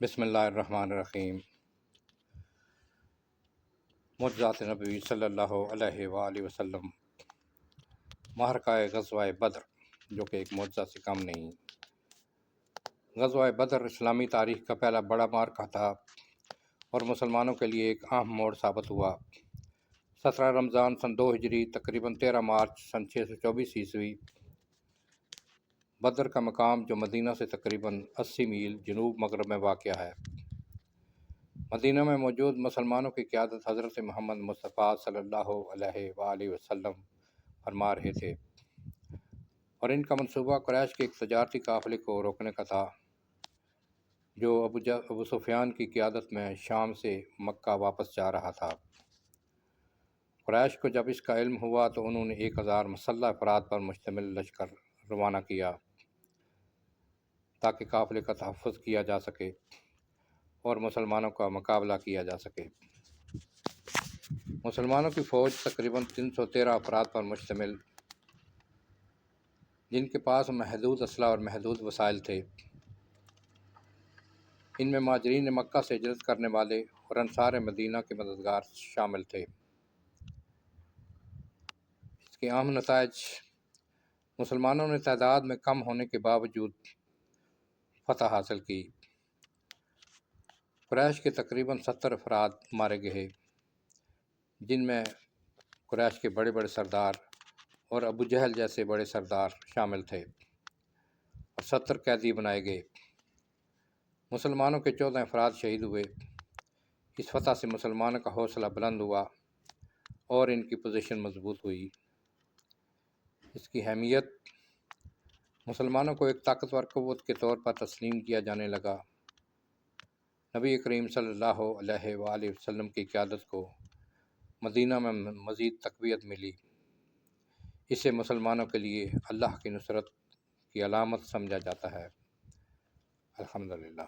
بسم اللہ الرحمن الرحیم۔ معجزات نبی صلی اللہ علیہ وآلہ وسلم۔ معرکہ غزوہ بدر، جو کہ ایک معجزہ سے کم نہیں۔ غزوہ بدر اسلامی تاریخ کا پہلا بڑا معرکہ تھا اور مسلمانوں کے لیے ایک اہم موڑ ثابت ہوا۔ 17 رمضان سن 2 ہجری، تقریباً 13 مارچ سن 624 عیسوی، بدر کا مقام جو مدینہ سے تقریباً 80 میل جنوب مغرب میں واقع ہے۔ مدینہ میں موجود مسلمانوں کی قیادت حضرت محمد مصطفیٰ صلی اللہ علیہ وآلہ وسلم فرما رہے تھے، اور ان کا منصوبہ قریش کے ایک تجارتی قافلے کو روکنے کا تھا جو ابو سفیان کی قیادت میں شام سے مکہ واپس جا رہا تھا۔ قریش کو جب اس کا علم ہوا تو انہوں نے 1000 مسلح افراد پر مشتمل لشکر روانہ کیا تاکہ قافلے کا تحفظ کیا جا سکے اور مسلمانوں کا مقابلہ کیا جا سکے۔ مسلمانوں کی فوج تقریباً 313 افراد پر مشتمل، جن کے پاس محدود اسلحہ اور محدود وسائل تھے۔ ان میں مہاجرین مکہ سے ہجرت کرنے والے اور انصار مدینہ کے مددگار شامل تھے۔ اس کے اہم نتائج: مسلمانوں نے تعداد میں کم ہونے کے باوجود فتح حاصل کی۔ قریش کے تقریباً 70 افراد مارے گئے، جن میں قریش کے بڑے بڑے سردار اور ابو جہل جیسے بڑے سردار شامل تھے، اور 70 قیدی بنائے گئے۔ مسلمانوں کے 14 افراد شہید ہوئے۔ اس فتح سے مسلمانوں کا حوصلہ بلند ہوا اور ان کی پوزیشن مضبوط ہوئی۔ اس کی اہمیت: مسلمانوں کو ایک طاقتور قوت کے طور پر تسلیم کیا جانے لگا۔ نبی کریم صلی اللہ علیہ وآلہ وسلم کی قیادت کو مدینہ میں مزید تقویت ملی۔ اسے مسلمانوں کے لیے اللہ کی نصرت کی علامت سمجھا جاتا ہے۔ الحمدللہ۔